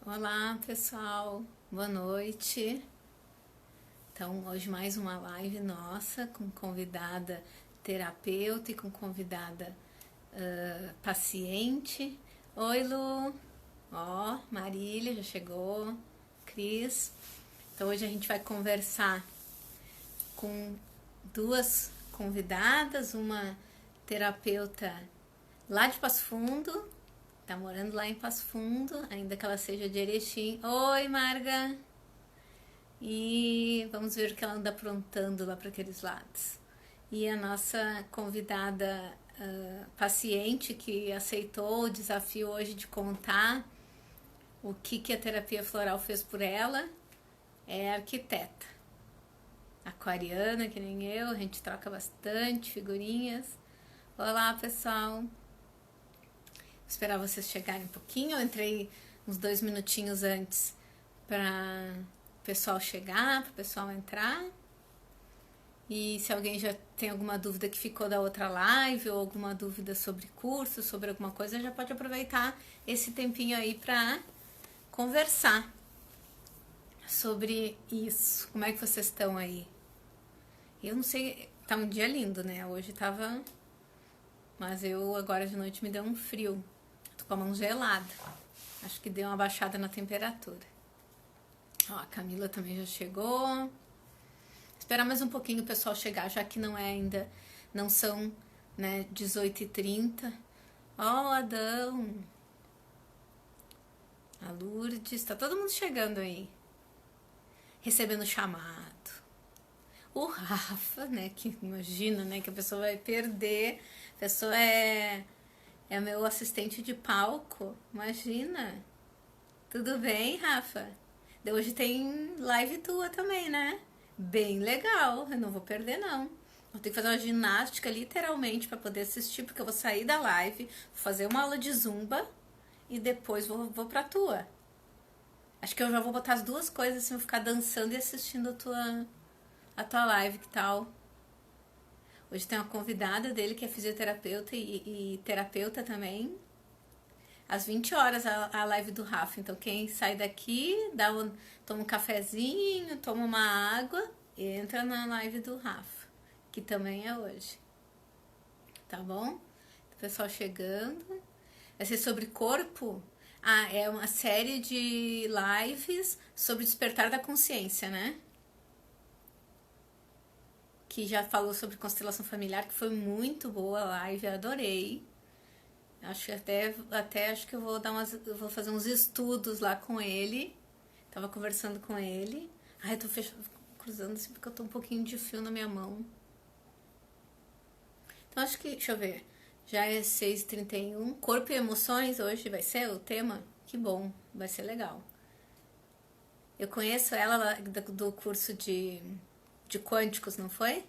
Olá, pessoal. Boa noite. Então, hoje mais uma live nossa com convidada terapeuta e com convidada paciente. Oi, Lu. Ó, Marília já chegou. Cris. Então, hoje a gente vai conversar com duas convidadas, uma terapeuta lá de Passo Fundo, tá morando lá em Passo Fundo, ainda que ela seja de Erechim. Oi, Marga! E vamos ver o que ela anda aprontando lá para aqueles lados. E a nossa convidada paciente que aceitou o desafio hoje de contar o que a terapia floral fez por ela é arquiteta. Aquariana, que nem eu, a gente troca bastante figurinhas. Olá, pessoal! Vou esperar vocês chegarem um pouquinho. Eu entrei uns 2 minutinhos antes para o pessoal chegar, para o pessoal entrar. E se alguém já tem alguma dúvida que ficou da outra live ou alguma dúvida sobre curso, sobre alguma coisa, já pode aproveitar esse tempinho aí para conversar sobre isso. Como é que vocês estão aí? Eu não sei, tá um dia lindo, né? Hoje tava, mas eu agora de noite me deu um frio. Tô com a mão gelada. Acho que deu uma baixada na temperatura. Ó, a Camila também já chegou. Esperar mais um pouquinho o pessoal chegar, já que não é ainda, não são, né, 18h30. Ó, Adão. A Lourdes, tá todo mundo chegando aí. Recebendo chamado. O Rafa, né, que imagina, né, que a pessoa vai perder. A pessoa é meu assistente de palco, imagina. Tudo bem, Rafa? De hoje tem live tua também, né? Bem legal, eu não vou perder não. Vou ter que fazer uma ginástica literalmente para poder assistir, porque eu vou sair da live, vou fazer uma aula de zumba e depois vou pra tua. Acho que eu já vou botar as duas coisas assim, vou ficar dançando e assistindo a tua live, que tal? Hoje tem uma convidada dele que é fisioterapeuta e terapeuta também. Às 20 horas a live do Rafa. Então quem sai daqui, toma um cafezinho, toma uma água e entra na live do Rafa, que também é hoje. Tá bom? O pessoal chegando. Vai ser sobre corpo. Ah, é uma série de lives sobre despertar da consciência, né? Que já falou sobre constelação familiar, que foi muito boa a live, eu adorei. Acho que até acho que eu vou fazer uns estudos lá com ele. Tava conversando com ele. Ai, eu tô cruzando assim porque eu tô um pouquinho de fio na minha mão. Então acho que, deixa eu ver. Já é 6h31. Corpo e emoções hoje vai ser o tema? Que bom, vai ser legal. Eu conheço ela lá do curso de quânticos, não foi?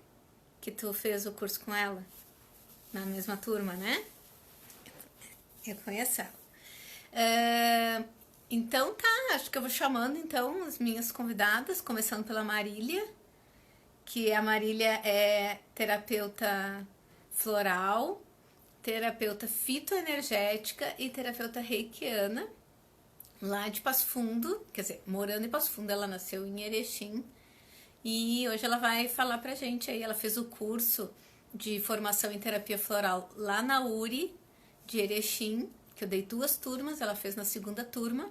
Que tu fez o curso com ela? Na mesma turma, né? Eu conheço ela. Então tá, acho que eu vou chamando então as minhas convidadas, começando pela Marília, que a Marília é terapeuta floral, terapeuta fitoenergética e terapeuta reikiana, lá de Passo Fundo, quer dizer, morando em Passo Fundo, ela nasceu em Erechim, e hoje ela vai falar pra gente aí, ela fez o curso de formação em terapia floral lá na URI de Erechim, que eu dei 2 turmas, ela fez na segunda turma.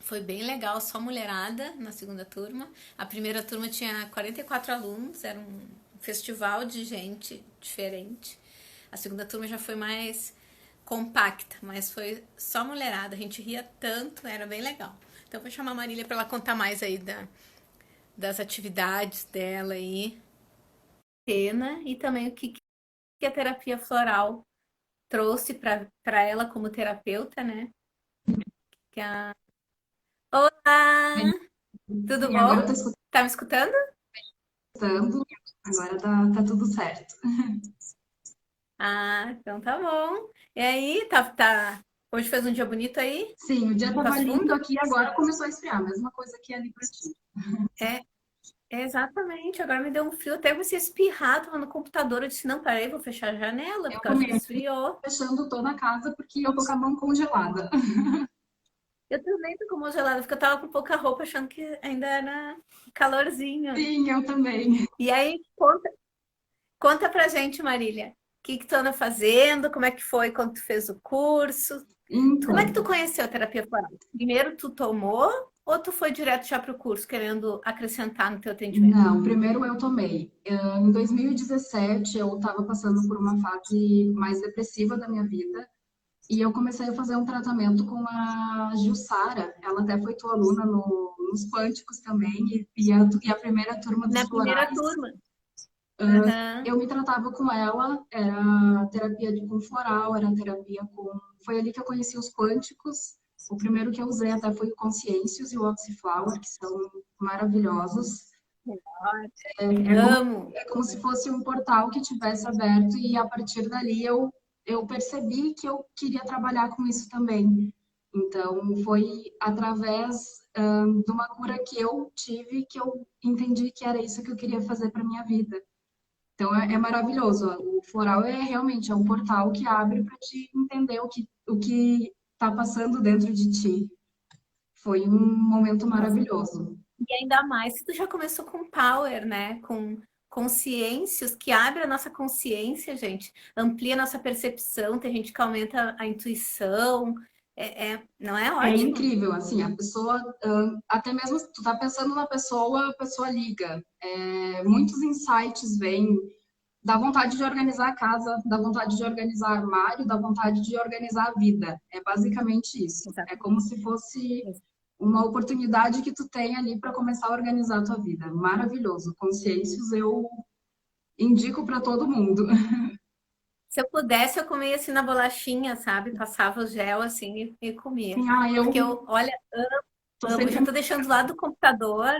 Foi bem legal, só mulherada na segunda turma. A primeira turma tinha 44 alunos, era um festival de gente diferente. A segunda turma já foi mais compacta, mas foi só mulherada. A gente ria tanto, era bem legal. Então vou chamar a Marília para ela contar mais aí das atividades dela aí. Pena, e também o que a terapia floral trouxe para ela como terapeuta, né? Que a... Olá! Tudo Sim, agora eu bom? tô Tá me escutando? escutando, agora tá tudo certo. Ah, então tá bom. E aí, tá. Hoje fez um dia bonito aí? Sim, o dia Em tava Passo lindo Fundo? aqui, agora começou a esfriar, mesma coisa que ali pra ti. É, exatamente. Agora me deu um frio, até você espirrar, tava no computador. Eu disse, não, peraí, vou fechar a janela, Eu porque eu acho que também esfriou. fechando toda a casa porque eu tô com a mão congelada. Eu também tô congelada, porque eu tava com pouca roupa, achando que ainda era calorzinho. Sim, eu também. E aí, conta pra gente, Marília, o que que tu anda fazendo, como é que foi quando tu fez o curso? Como é que tu Então, conheceu a terapia floral? Primeiro tu tomou ou tu foi direto já pro curso, querendo acrescentar no teu atendimento? não, primeiro eu tomei. Em 2017, eu estava passando por uma fase mais depressiva da minha vida e eu comecei a fazer um tratamento com a Jussara. Ela até foi tua aluna nos Quânticos também e a primeira turma dos Na primeira florais. turma. Aham. Eu me tratava com ela, era com floral, era terapia com. Foi ali que eu conheci os quânticos. O primeiro que eu usei até foi o Consciêncios e o Oxyflower, que são maravilhosos. Amo. É como se fosse um portal que tivesse aberto, e a partir dali eu percebi que eu queria trabalhar com isso também. Então, foi através de uma cura que eu tive que eu entendi que era isso que eu queria fazer para minha vida. Então é maravilhoso. O floral é realmente um portal que abre para te entender o que está passando dentro de ti. Foi um momento Nossa. maravilhoso. E ainda mais se tu já começou com power, né? Com consciências, que abre a nossa consciência, gente. Amplia a nossa percepção. Tem gente que aumenta a intuição. Não é É ótimo? incrível, assim, a pessoa, até mesmo se tu tá pensando na pessoa, a pessoa liga. Muitos insights vêm, dá vontade de organizar a casa, dá vontade de organizar armário, dá vontade de organizar a vida. É basicamente isso. É como Exatamente. se fosse uma oportunidade que tu tem ali para começar a organizar a tua vida. Maravilhoso. Consciências eu indico para todo mundo. Se eu pudesse, eu comia assim na bolachinha, sabe? Passava o gel assim e comia. Sim, Porque eu eu, olha, tô amo. Eu já sempre. tô deixando do lado do computador,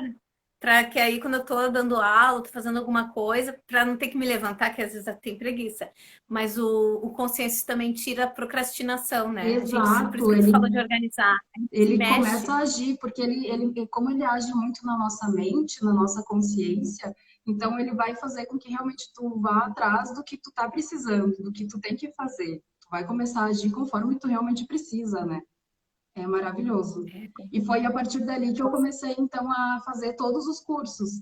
para que aí quando eu tô dando aula, tô fazendo alguma coisa, para não ter que me levantar, que às vezes eu tenho preguiça. Mas o consciência também tira a procrastinação, né? A gente, por isso Exato, que tu falou de ele, organizar, a gente se ele começa mexe. a agir, porque como ele age muito na nossa mente, na nossa consciência, então ele vai fazer com que realmente tu vá atrás do que tu tá precisando, do que tu tem que fazer. Tu vai começar a agir conforme tu realmente precisa, né? É maravilhoso. É, E foi a partir dali que eu comecei, então, a fazer todos os cursos.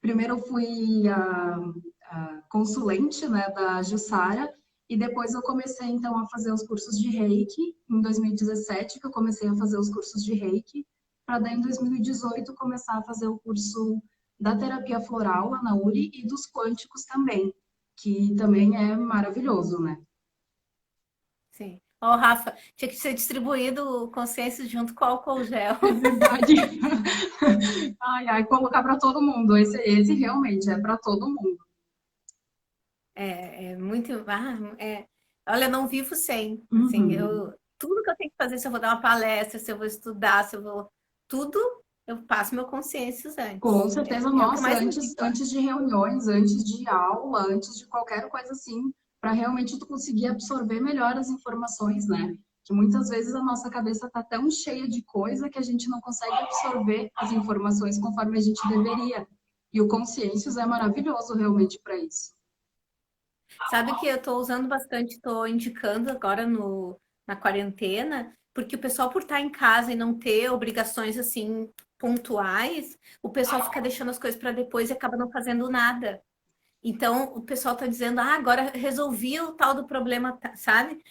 Primeiro eu fui a consulente, né, da Jussara, e depois eu comecei, então, a fazer os cursos de Reiki, em 2017, que eu comecei a fazer os cursos de Reiki, para daí, em 2018, começar a fazer o curso da terapia floral, lá na URI, e dos quânticos também, que também é maravilhoso, né? sim. Ó, Rafa, tinha que ser distribuído o consciência junto com o álcool gel. É verdade. Ai, ai, colocar para todo mundo. Esse realmente é para todo mundo. É muito. Olha, eu não vivo sem. Assim, Uhum. tudo que eu tenho que fazer, se eu vou dar uma palestra, se eu vou estudar, se eu vou. Tudo, eu passo meu consciências Com antes. certeza, É o que nossa, mais me antes de reuniões, antes de aula, antes de qualquer coisa assim, para realmente tu conseguir absorver melhor as informações, né? Que muitas vezes a nossa cabeça está tão cheia de coisa que a gente não consegue absorver as informações conforme a gente deveria. E o Consciêncios é maravilhoso realmente para isso. Sabe que eu estou usando bastante, estou indicando agora na quarentena, porque o pessoal, por estar em casa e não ter obrigações assim pontuais, o pessoal fica deixando as coisas para depois e acaba não fazendo nada. Então, o pessoal tá dizendo, agora resolvi o tal do problema, sabe?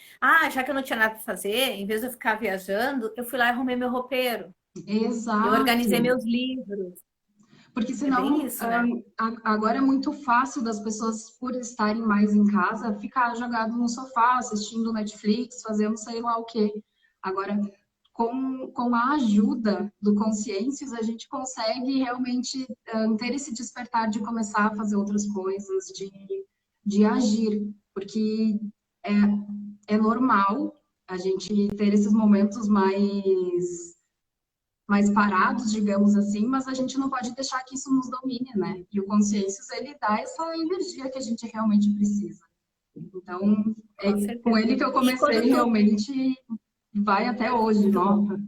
Já que eu não tinha nada para fazer, em vez de eu ficar viajando, eu fui lá e arrumei meu roupeiro. Eu organizei Exato. meus livros. Porque É bem senão, isso, né? agora é muito fácil das pessoas, por estarem mais em casa, ficar jogado no sofá, assistindo Netflix, fazendo sei lá o quê. Agora, com a ajuda do Consciências, a gente consegue realmente ter esse despertar de começar a fazer outras coisas, de agir, porque é, é normal a gente ter esses momentos mais parados, digamos assim, mas a gente não pode deixar que isso nos domine, né? E o Consciências, ele dá essa energia que a gente realmente precisa. Então, é Com com certeza. ele que eu E comecei quando tu. realmente, vai até hoje, Muito bom. nossa.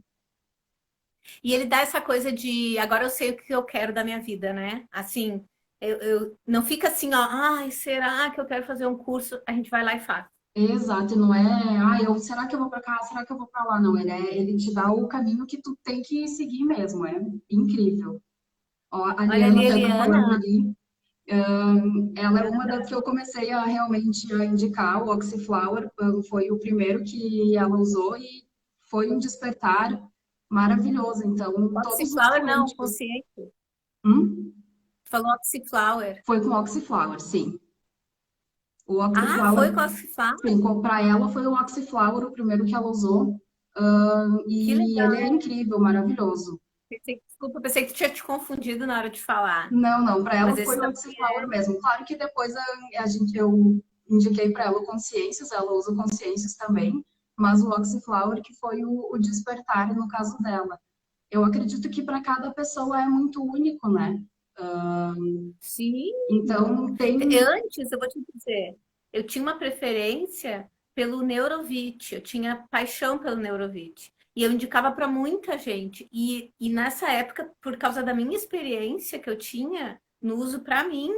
E ele dá essa coisa de agora eu sei o que eu quero da minha vida, né? Assim, eu não fica assim, ó, será que eu quero fazer um curso? A gente vai lá e faz. Exato, e não é, será que eu vou para cá, será que eu vou para lá? Não, ele te dá o caminho que tu tem que seguir mesmo, é incrível. Ó, a Olha Liana ali, até tá falando Eliana. ali, ela é uma das Aham. que eu comecei a realmente a indicar, o Oxyflower, foi o primeiro que ela usou e foi um despertar maravilhoso. Então, todos os Oxyflower, não, quânticos. consciente. Hum? Falou Oxyflower. Foi com o Oxyflower, sim. O Ah, Oxyflower, foi com Oxyflower? sim, para ela foi o Oxyflower o primeiro que ela usou. Que E ele é legal. incrível, maravilhoso. Desculpa, pensei que tu tinha te confundido na hora de falar. Não, não, para ela Mas foi esse o também Oxyflower mesmo. Claro que depois eu indiquei para ela o Consciências, ela usa o Consciências também, mas o Oxyflower que foi o despertar no caso dela. Eu acredito que para cada pessoa é muito único, né? sim. Então tem. Antes, eu vou te dizer, eu tinha uma preferência pelo Neurovit, eu tinha paixão pelo Neurovit. E eu indicava para muita gente. E nessa época, por causa da minha experiência que eu tinha no uso para mim,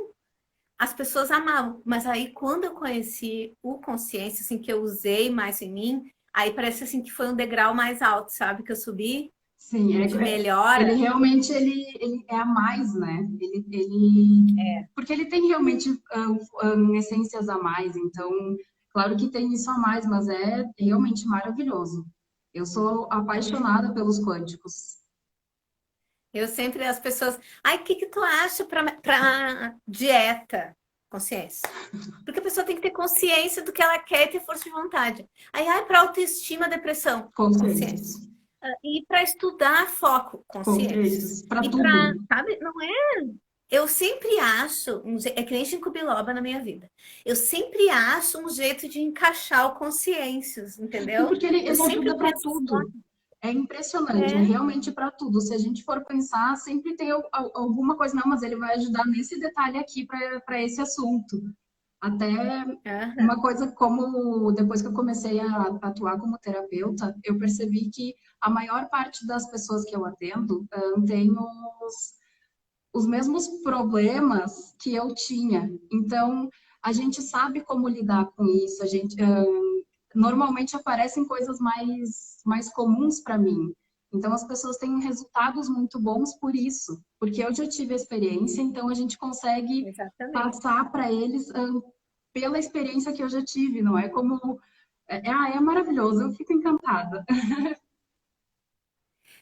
as pessoas amavam. Mas aí, quando eu conheci o Consciência, assim, que eu usei mais em mim, aí parece assim que foi um degrau mais alto, sabe? Que eu subi Sim, de melhora. ele realmente ele é a mais, né? Porque ele tem realmente essências a mais, então, claro que tem isso a mais, mas é realmente maravilhoso. Eu sou apaixonada pelos quânticos. Eu sempre, as pessoas, ai, o que que tu acha para dieta? Consciência. Porque a pessoa tem que ter consciência do que ela quer e ter força de vontade. Aí, ai, para autoestima, depressão, consciência. Consciências, E para estudar, foco, consciências. consciências, para E para, tudo. sabe, não é? Eu sempre acho, é que nem ginkgo biloba na minha vida. Eu sempre acho um jeito de encaixar o consciências, E entendeu? porque Eu ele sempre ajuda para penso assim, tudo. É impressionante, é é, realmente para tudo. Se a gente for pensar, sempre tem alguma coisa, não, mas ele vai ajudar nesse detalhe aqui para esse assunto. Até aham, uma coisa como depois que eu comecei a atuar como terapeuta, eu percebi que a maior parte das pessoas que eu atendo tem os mesmos problemas que eu tinha. Então, a gente sabe como lidar com isso. A gente normalmente aparecem coisas mais comuns para mim. Então, as pessoas têm resultados muito bons por isso, porque eu já tive a experiência, então a gente consegue exatamente. passar para eles pela experiência que eu já tive, não é como. É maravilhoso, eu fico encantada.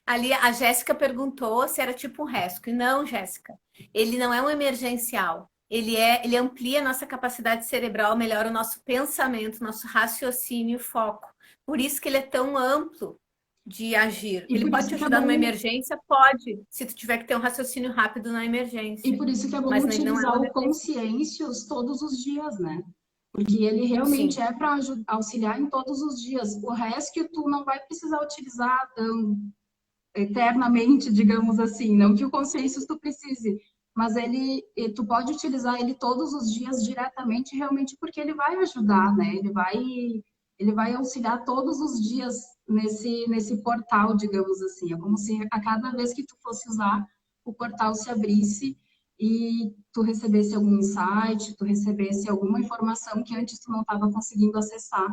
Ali a Jéssica perguntou se era tipo um rescue. Não, Jéssica. Ele não é um emergencial. Ele amplia a nossa capacidade cerebral, melhora o nosso pensamento, nosso raciocínio e foco. Por isso que ele é tão amplo de agir. E Ele por pode isso te que é ajudar numa bom, emergência? Pode, se tu tiver que ter um raciocínio rápido na e emergência. por isso que é bom Mas ele não é utilizar um o emergencial. consciêncios todos os dias, né? Porque ele realmente Sim, é para auxiliar em todos os dias. O resto que tu não vai precisar utilizar eternamente, digamos assim, não que o consciêncios tu precise, mas tu pode utilizar ele todos os dias diretamente, realmente, porque ele vai ajudar, né? Ele vai auxiliar todos os dias nesse portal, digamos assim. É como se a cada vez que tu fosse usar, o portal se abrisse e tu recebesse algum insight, tu recebesse alguma informação que antes tu não estava conseguindo acessar.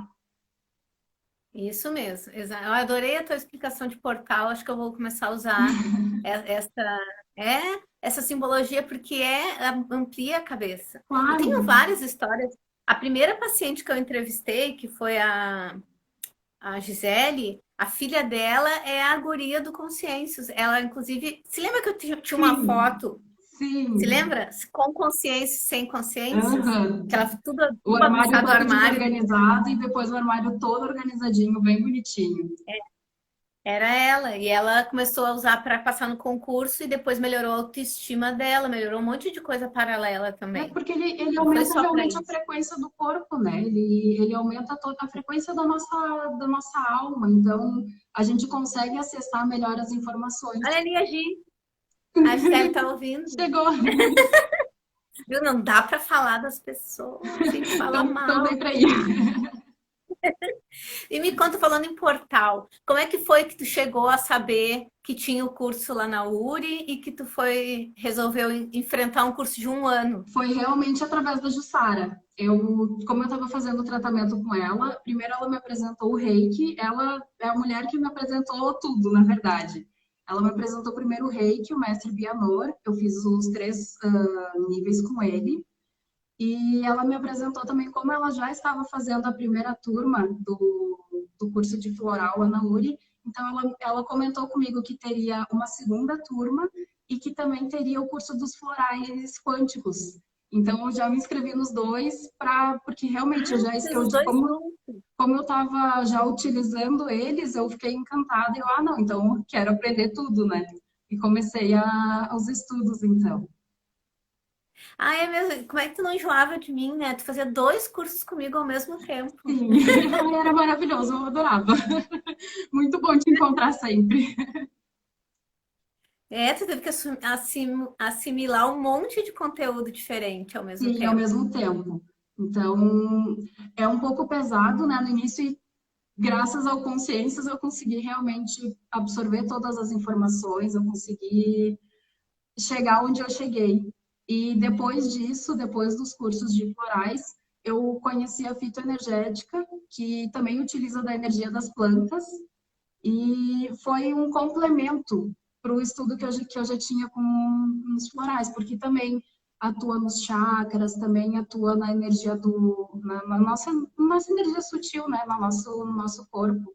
isso mesmo. Eu adorei a tua explicação de portal. Acho que eu vou começar a usar essa, essa simbologia porque amplia a cabeça. Eu tenho Claro, várias histórias. A primeira paciente que eu entrevistei, que foi a Gisele, a filha dela é a guria do Consciências. Ela, inclusive, se lembra que eu tinha uma sim, foto? Se sim. lembra? Com consciências, sem consciências? Aham. Que ela tudo O armário bagunçado, o todo armário. desorganizado e depois o armário todo organizadinho, bem bonitinho. Era ela, e ela começou a usar para passar no concurso e depois melhorou a autoestima dela, melhorou um monte de coisa paralela É também. porque ele Não foi aumenta só para realmente a isso. frequência do corpo, né? Ele aumenta toda a frequência da nossa alma. Então, a gente consegue acessar melhor as informações. Olha ali a Gisele tá ouvindo. Chegou. Viu? Não dá para falar das pessoas sem falar Então, bem mal. para ir. E me conta, falando em portal, como é que foi que tu chegou a saber que tinha o curso lá na URI e que tu resolveu enfrentar um curso de um ano? Foi realmente através da Jussara. Como eu estava fazendo o tratamento com ela, primeiro ela me apresentou o Reiki, ela é a mulher que me apresentou tudo, na verdade. Ela me apresentou primeiro o Reiki, o mestre Bianor, eu fiz os três níveis com ele, e ela me apresentou também como ela já estava fazendo a primeira turma do curso de floral Ana Uri, então ela comentou comigo que teria uma segunda turma e que também teria o curso dos florais quânticos. Então eu já me inscrevi nos dois porque realmente Ah, fez os dois juntos. como eu estava já utilizando eles, eu fiquei encantada e não, então eu quero aprender tudo, né? E comecei os estudos então. Ah, é mesmo. Como é que tu não enjoava de mim, né? Tu fazia dois cursos comigo ao mesmo tempo. Sim, era maravilhoso, eu adorava. Muito bom te encontrar sempre. É, tu teve que assimilar um monte de conteúdo diferente ao mesmo Sim, ao tempo. mesmo tempo. Então, é um pouco pesado, né, no início, e graças ao Consciências eu consegui realmente absorver todas as informações, eu consegui chegar onde eu cheguei. E depois disso, depois dos cursos de florais, eu conheci a fitoenergética, que também utiliza da energia das plantas, e foi um complemento para o estudo que eu já tinha com os florais, porque também atua nos chakras, também atua na energia na nossa energia sutil, né? No nosso corpo.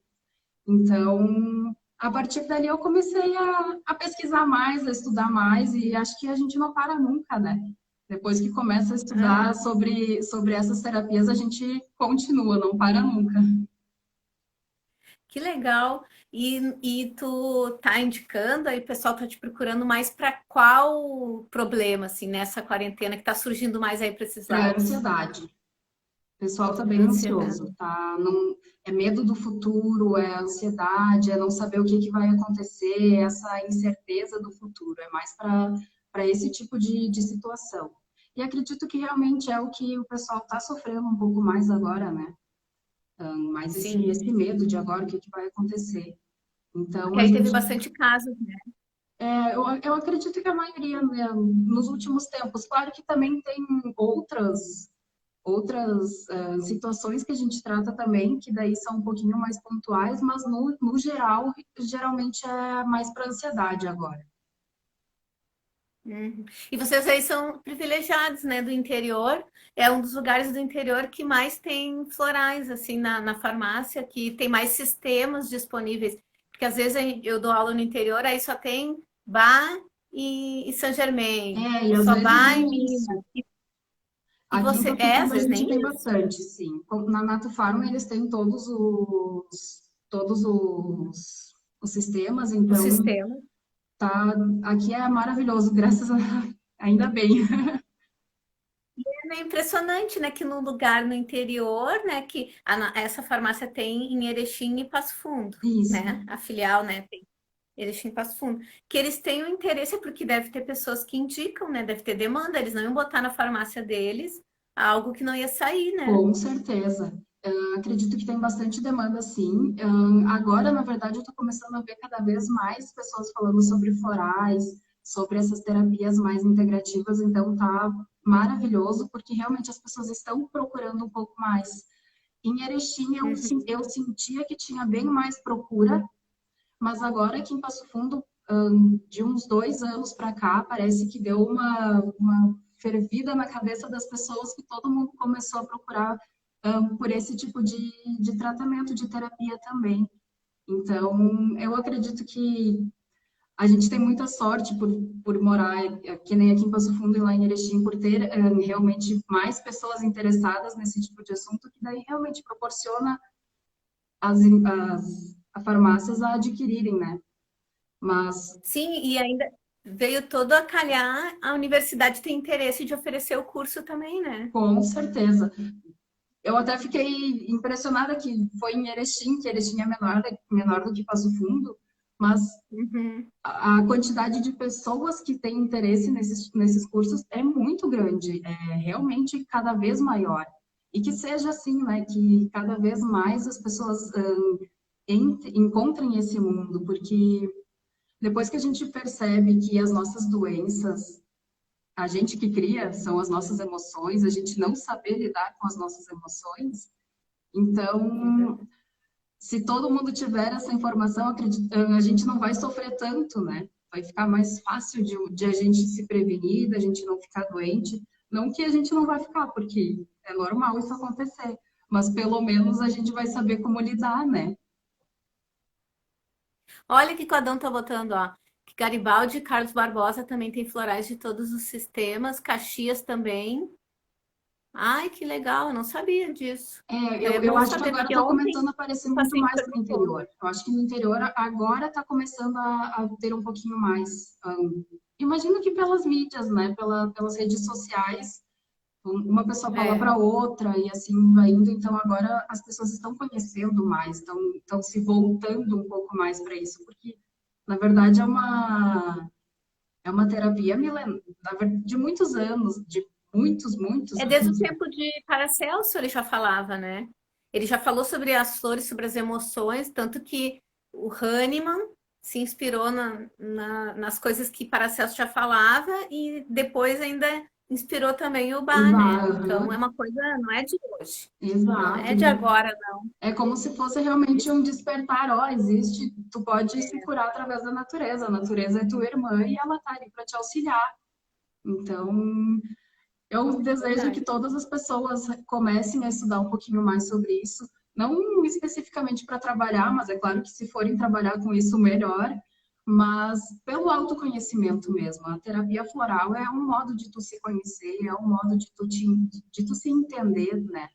Então, a partir dali eu comecei a pesquisar mais, a estudar mais, e acho que a gente não para nunca, né? Depois que começa a estudar Aham. sobre essas terapias, a gente continua, não para nunca. Que legal. E tu tá indicando aí, o pessoal tá te procurando mais para qual problema, assim, nessa quarentena que tá surgindo mais aí para esses Para lados? ansiedade. O pessoal tá bem Ansiedade. ansioso, tá? Não, é medo do futuro, é ansiedade, é não saber o que que vai acontecer, essa incerteza do futuro. É mais para esse tipo de situação. E acredito que realmente é o que o pessoal está sofrendo um pouco mais agora, né? Mais Sim. esse medo de agora, o que que vai acontecer. Então, Porque a aí teve gente, bastante casos, né? eu acredito que a maioria, né, nos últimos tempos, claro que também tem outras situações que a gente trata também, que daí são um pouquinho mais pontuais, mas no geral, geralmente é mais para ansiedade agora. Uhum. E vocês aí são privilegiados, né, do interior. É um dos lugares do interior que mais tem florais, assim, na farmácia, que tem mais sistemas disponíveis. Porque às vezes eu dou aula no interior, aí só tem Bar e Saint-Germain, E ou às só vezes Bar e nem Minas. isso. E Aqui em você, Passo às Fundo a vezes gente nem tem isso, bastante, sim. Na Nato Farm eles têm os sistemas, o então sistema. tá, aqui é maravilhoso, graças a ainda bem. É impressionante, né, que num lugar no interior, né, que essa farmácia tem em Erechim e Passo Fundo, Isso. né, a filial, né, tem Erechim e Passo Fundo, que eles têm o interesse, porque deve ter pessoas que indicam, né, deve ter demanda, eles não iam botar na farmácia deles algo que não ia sair, né? Com certeza. Acredito que tem bastante demanda, sim. Agora, na verdade, eu estou começando a ver cada vez mais pessoas falando sobre florais, sobre essas terapias mais integrativas, então tá maravilhoso, porque realmente as pessoas estão procurando um pouco mais. Em Erechim, Uhum. eu sentia que tinha bem mais procura, mas agora aqui em Passo Fundo, de uns 2 anos para cá, parece que deu uma fervida na cabeça das pessoas que todo mundo começou a procurar por esse tipo de tratamento, de terapia também. Então, eu acredito que a gente tem muita sorte por morar, que nem aqui em Passo Fundo e lá em Erechim, por ter realmente mais pessoas interessadas nesse tipo de assunto, que daí realmente proporciona as farmácias a adquirirem, né? Mas, Sim, e ainda veio todo a calhar, a universidade tem interesse de oferecer o curso também, né? com certeza. Eu até fiquei impressionada que foi em Erechim, que Erechim é menor do que Passo Fundo, mas Uhum. a quantidade de pessoas que têm interesse nesses cursos é muito grande, é realmente cada vez maior. E que seja assim, né? Que cada vez mais as pessoas encontrem esse mundo, porque depois que a gente percebe que as nossas doenças, a gente que cria, são as nossas emoções, a gente não saber lidar com as nossas emoções, É então, verdade. se todo mundo tiver essa informação, a gente não vai sofrer tanto, né? Vai ficar mais fácil de a gente se prevenir, da gente não ficar doente. Não que a gente não vai ficar, porque é normal isso acontecer, mas pelo menos a gente vai saber como lidar, né? Olha que o Adão tá botando, ó. Que Garibaldi e Carlos Barbosa também tem florais de todos os sistemas, Caxias também. Ai, que legal, eu não sabia disso. É, É eu bom acho que saber, agora porque está ontem começando a aparecer o muito paciente mais no perguntou. interior. Eu acho que no interior agora está começando a ter um pouquinho mais. Imagino que pelas mídias, né? Pelas redes sociais, uma pessoa fala É, para outra e assim vai indo. Então agora as pessoas estão conhecendo mais, estão se voltando um pouco mais para isso, porque na verdade é uma terapia de muitos anos, de muitos é desde o anos. tempo de Paracelso ele já falava, né? Ele já falou sobre as flores, sobre as emoções, tanto que o Hahnemann se inspirou nas coisas que Paracelso já falava e depois ainda inspirou também o Bach, né? Então é uma coisa, não é de hoje, não Exato. é de agora, É como se fosse realmente não. um despertar, ó, existe, tu pode se curar através da natureza. A natureza é tua irmã e ela tá ali para te auxiliar. Então, eu É desejo que verdade. todas as pessoas comecem a estudar um pouquinho mais sobre isso, não especificamente para trabalhar, mas é claro que se forem trabalhar com isso, melhor, mas pelo autoconhecimento mesmo. A terapia floral é um modo de tu se conhecer, é um modo de tu se entender, né?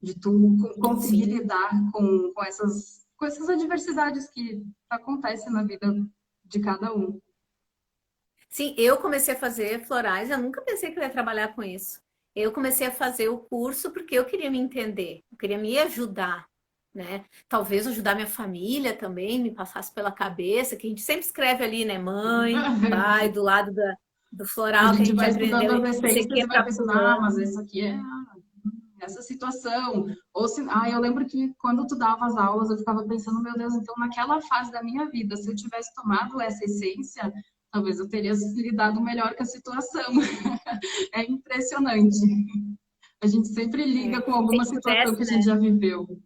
De tu conseguir Sim. lidar com essas adversidades que acontecem na vida de cada um. Sim, eu comecei a fazer florais, eu nunca pensei que eu ia trabalhar com isso. Eu comecei a fazer o curso porque eu queria me entender, eu queria me ajudar, né? Talvez ajudar minha família também, me passasse pela cabeça, que a gente sempre escreve ali, né? Mãe, pai, do lado do A floral que a gente gente vai estudando aprendeu. as Isso aqui essências é e vai para pensando, ah, mas fulano. isso aqui é essa situação. Ou se, eu lembro que quando tu dava as aulas, eu ficava pensando, meu Deus, então naquela fase da minha vida, se eu tivesse tomado essa essência, talvez eu teria lidado melhor com a situação. É impressionante. A gente sempre É. liga com Se a alguma gente situação tivesse, que a gente né? já viveu.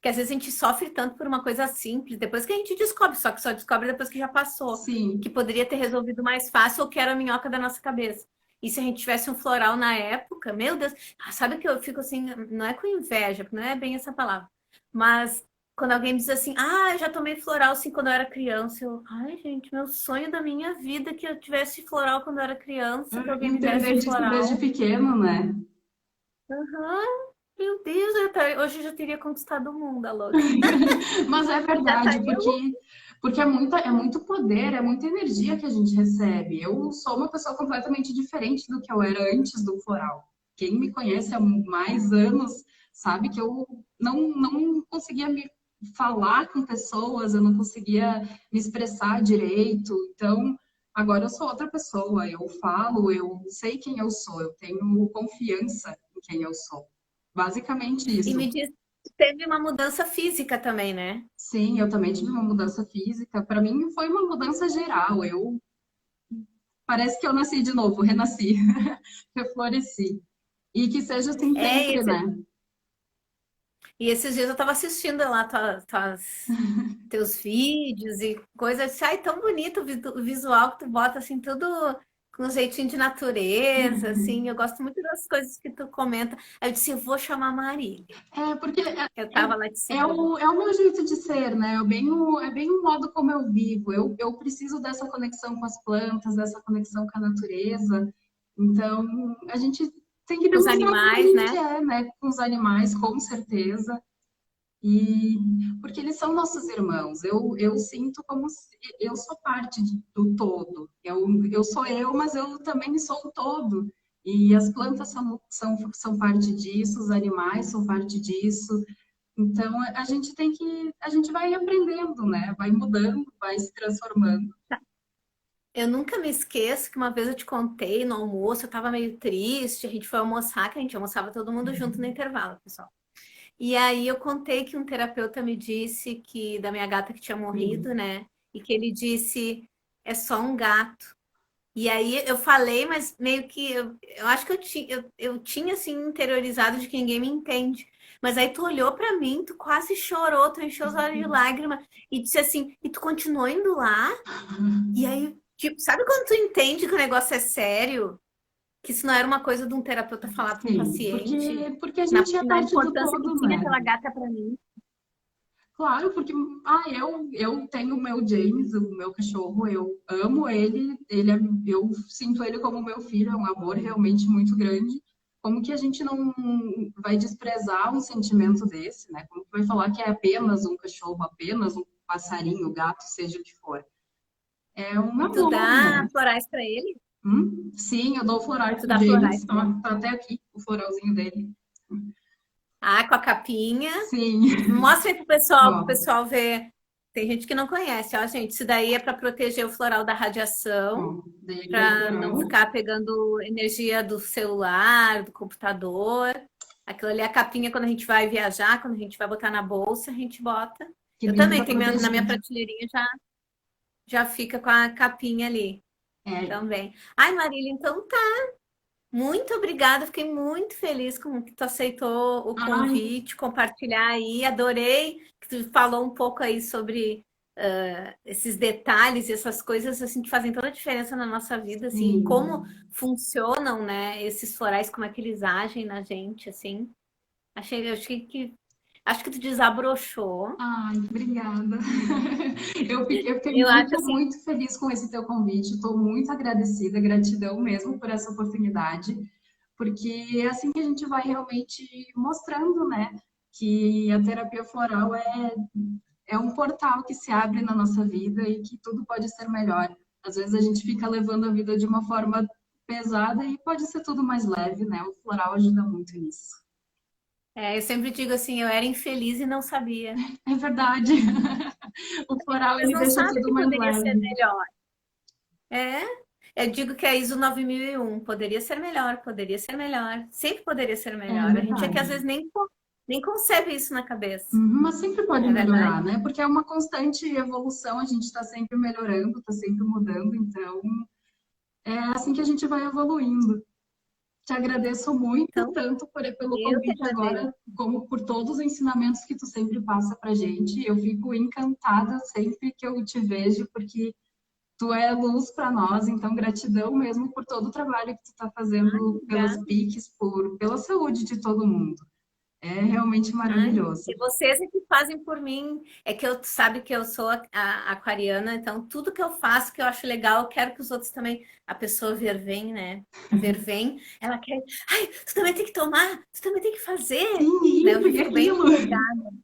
Que às vezes a gente sofre tanto por uma coisa simples, depois que a gente descobre, só que só descobre depois que já passou, que Sim, poderia ter resolvido mais fácil ou que era a minhoca da nossa cabeça. E se a gente tivesse um floral na época, meu Deus, sabe que eu fico assim, não é com inveja, porque não é bem essa palavra, mas quando alguém diz assim, eu já tomei floral assim quando eu era criança, ai gente, meu sonho da minha vida é que eu tivesse floral quando eu era criança, que alguém me desse um entender disso desde floral. pequeno, né? Aham, meu Deus, hoje eu já teria conquistado o mundo, a louca. Mas é Já verdade, estaria. porque é muito poder, é muita energia que a gente recebe. Eu sou uma pessoa completamente diferente do que eu era antes do floral. Quem me conhece há mais anos sabe que eu não conseguia me falar com pessoas, eu não conseguia me expressar direito. Então, agora eu sou outra pessoa. Eu falo, eu sei quem eu sou, eu tenho confiança em quem eu sou. Basicamente E isso. me diz, teve uma mudança física também, né? Sim, eu também tive uma mudança física. Para mim foi uma mudança geral. Eu parece que eu nasci de novo, renasci, refloresci. E que seja assim É, sempre, né? e esses dias eu tava assistindo lá teus vídeos e coisas. Ai, tão bonito o visual que tu bota assim, tudo com um jeitinho de natureza, assim. Eu gosto muito das coisas que tu comenta. Aí eu disse, eu vou chamar a Marília. É porque é, Eu é, tava lá te é seguindo. o meu jeito de ser, né? É bem o modo como eu vivo. Eu preciso dessa conexão com as plantas, dessa conexão com a natureza. Então, a gente tem que Os demonstrar como a animais, gente né? é, né? Com os animais, com certeza. E porque eles são nossos irmãos, eu sinto como se eu sou parte do todo. Eu sou eu, mas eu também sou o todo. E as plantas são parte disso, os animais são parte disso. Então a gente vai aprendendo, né? Vai mudando, vai se transformando. Eu nunca me esqueço que uma vez eu te contei no almoço, eu tava meio triste, a gente foi almoçar, que a gente almoçava todo mundo junto no intervalo, pessoal. E aí eu contei que um terapeuta me disse que da minha gata que tinha morrido, Sim, né? E que ele disse, é só um gato. E aí eu falei, mas meio que eu acho que eu tinha assim interiorizado de que ninguém me entende. Mas aí tu olhou pra mim, tu quase chorou, tu encheu os olhos de sim. lágrima e disse assim, e tu continuou indo lá? E aí, tipo, sabe quando tu entende que o negócio é sério? Que isso não era uma coisa de um terapeuta falar para um Sim, paciente, porque a gente é na parte do importância que todo, tinha né? aquela gata para mim. Claro, porque eu tenho o meu James, o meu cachorro, eu amo ele, eu sinto ele como meu filho, é um amor realmente muito grande. Como que a gente não vai desprezar um sentimento desse, né? Como que vai falar que é apenas um cachorro, apenas um passarinho, gato, seja o que for? É um E tu amor, dá né? florais para ele? Sim, eu dou florais Tu pro dá florais James, para ele. tá até aqui o floralzinho dele. Ah, com a capinha. Sim, Mostra aí pro ó, pessoal ver. Tem gente que não conhece, ó, gente. Isso daí é para proteger o floral da radiação, ó, dei aqui o para não floral. ficar pegando energia do celular, do computador. Aquilo ali é a capinha quando a gente vai viajar, quando a gente vai botar na bolsa, a gente bota. Que Eu bem também para tenho na proteger. minha prateleirinha já fica com a capinha ali É, também. Ai, Marília, então tá. Muito obrigada, fiquei muito feliz com que tu aceitou o ai, convite, compartilhar aí. Adorei que tu falou um pouco aí sobre esses detalhes e essas coisas assim que fazem toda a diferença na nossa vida, assim, e como sim. funcionam, né, esses florais, como é que eles agem na gente, assim. Acho que tu desabrochou. Ai, obrigada. Eu fiquei Eu acho muito, assim, muito feliz com esse teu convite. Estou muito agradecida, gratidão mesmo por essa oportunidade, porque é assim que a gente vai realmente mostrando, né, que a terapia floral é um portal que se abre na nossa vida e que tudo pode ser melhor. Às vezes a gente fica levando a vida de uma forma pesada e pode ser tudo mais leve, né? O floral ajuda muito nisso. eu sempre digo assim, eu era infeliz e não sabia. É verdade. O floral Mas ele não deixa sabe tudo que mais poderia ser leve. melhor. É, eu digo que a ISO 9001 poderia ser melhor, poderia ser melhor, sempre poderia ser É melhor. A gente é que verdade. às vezes nem concebe isso na cabeça, Mas sempre pode não é verdade? melhorar, né? Porque é uma constante evolução, a gente está sempre melhorando, está sempre mudando, então é assim que a gente vai evoluindo. Te agradeço muito, Então, tanto pelo eu que convite agradeço. agora, como por todos os ensinamentos que tu sempre passa pra gente. Eu fico encantada sempre que eu te vejo, porque tu é luz para nós, então gratidão mesmo por todo o trabalho que tu está fazendo pelas Obrigada. PICs, pela saúde de todo mundo. É realmente Ai, maravilhoso. e vocês é que fazem por mim. É que eu sabe que eu sou a aquariana, então tudo que eu faço que eu acho legal, eu quero que os outros também. A pessoa vervém, né? A vervém, ela quer. Ai, tu também tem que tomar, tu também tem que fazer. Sim, Né? Eu isso já e fico bem aquilo. empolgada.